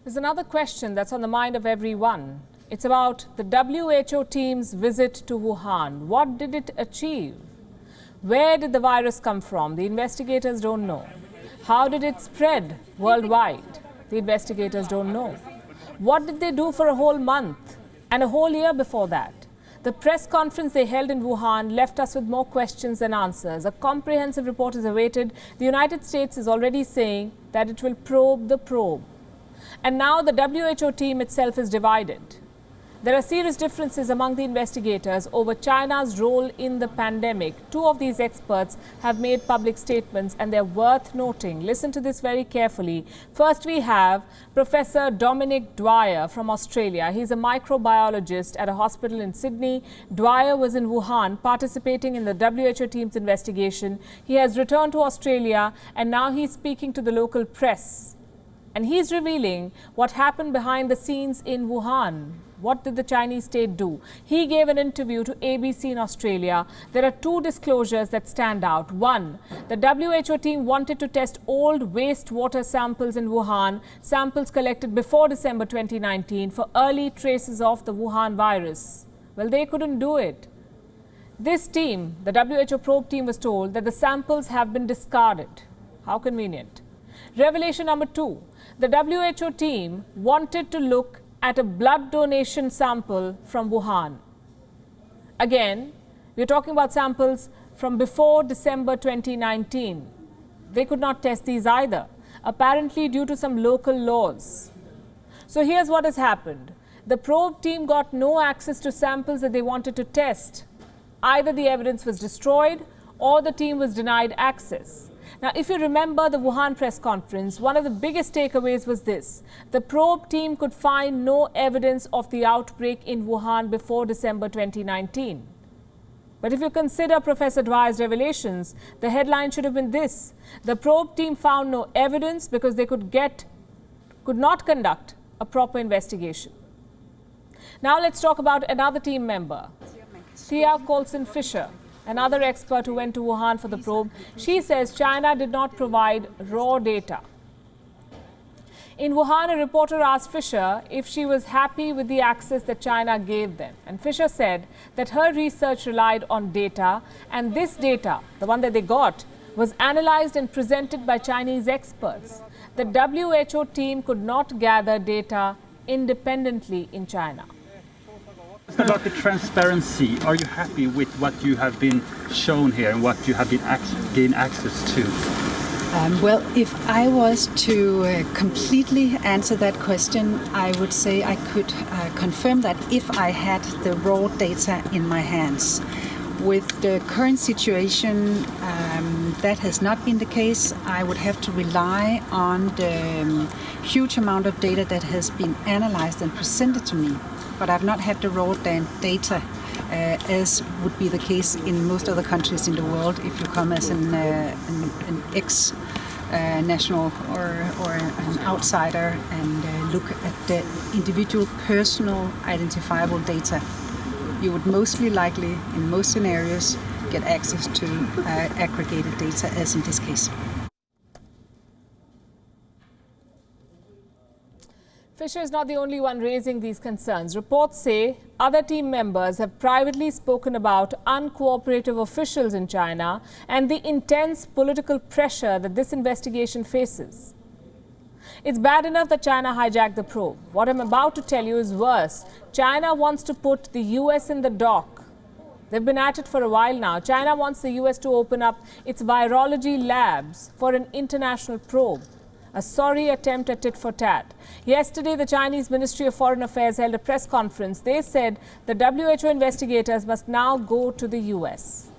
There's another question that's on the mind of everyone. It's about the WHO team's visit to Wuhan. What did it achieve? Where did the virus come from? The investigators don't know. How did it spread worldwide? The investigators don't know. What did they do for a whole month and a whole year before that? The press conference they held in Wuhan left us with more questions than answers. A comprehensive report is awaited. The United States is already saying that it will probe the probe. And now the WHO team itself is divided. There are serious differences among the investigators over China's role in the pandemic. Two of these experts have made public statements and they're worth noting. Listen to this very carefully. First, we have Professor Dominic Dwyer from Australia. He's a microbiologist at a hospital in Sydney. Dwyer was in Wuhan participating in the WHO team's investigation. He has returned to Australia and now he's speaking to the local press. And he's revealing what happened behind the scenes in Wuhan. What did the Chinese state do? He gave an interview to ABC in Australia. There are two disclosures that stand out. One, the WHO team wanted to test old wastewater samples in Wuhan, samples collected before December 2019 for early traces of the Wuhan virus. Well, they couldn't do it. This team, the WHO probe team, was told that the samples have been discarded. How convenient. Revelation number two, the WHO team wanted to look at a blood donation sample from Wuhan. Again, we're talking about samples from before December 2019. They could not test these either, apparently due to some local laws. So here's what has happened. The probe team got no access to samples that they wanted to test. Either the evidence was destroyed or the team was denied access. Now, if you remember the Wuhan press conference, one of the biggest takeaways was this. The probe team could find no evidence of the outbreak in Wuhan before December 2019. But if you consider Professor Dwyer's revelations, the headline should have been this. The probe team found no evidence because they could not conduct a proper investigation. Now let's talk about another team member, Thea Coulson-Fisher, another expert who went to Wuhan for the probe. She says China did not provide raw data. In Wuhan, a reporter asked Fisher if she was happy with the access that China gave them. And Fisher said that her research relied on data, and this data, the one that they got, was analyzed and presented by Chinese experts. The WHO team could not gather data independently in China. About the transparency, are you happy with what you have been shown here and what you have been gained access to? Well, if I was to completely answer that question, I would say I could confirm that if I had the raw data in my hands. With the current situation, that has not been the case. I would have to rely on the huge amount of data that has been analyzed and presented to me. But I've not had the raw data, as would be the case in most other countries in the world if you come as an ex-national or an outsider and look at the individual personal identifiable data. You would mostly likely, in most scenarios, get access to aggregated data, as in this case. Fisher is not the only one raising these concerns. Reports say other team members have privately spoken about uncooperative officials in China and the intense political pressure that this investigation faces. It's bad enough that China hijacked the probe. What I'm about to tell you is worse. China wants to put the US in the dock. They've been at it for a while now. China wants the US to open up its virology labs for an international probe. A sorry attempt at tit for tat. Yesterday, the Chinese Ministry of Foreign Affairs held a press conference. They said the WHO investigators must now go to the US.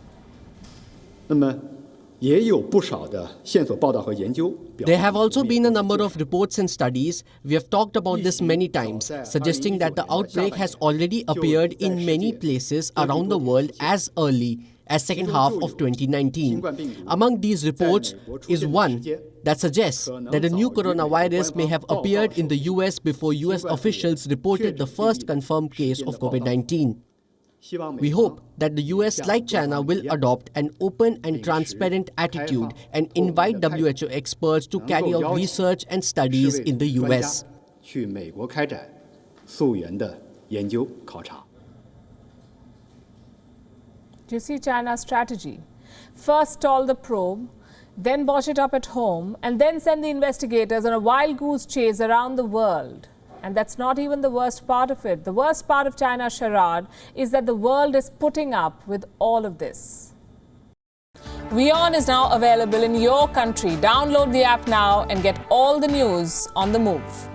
There have also been a number of reports and studies, we have talked about this many times, suggesting that the outbreak has already appeared in many places around the world as early as second half of 2019. Among these reports is one that suggests that a new coronavirus may have appeared in the US before US officials reported the first confirmed case of COVID-19. We hope that the US, like China, will adopt an open and transparent attitude and invite WHO experts to carry out research and studies in the US. 去美国开展溯源的研究考察。 Do you see China's strategy? First stall the probe, then wash it up at home, and then send the investigators on a wild goose chase around the world. And that's not even the worst part of it. The worst part of China's charade is that the world is putting up with all of this. WION is now available in your country. Download the app now and get all the news on the move.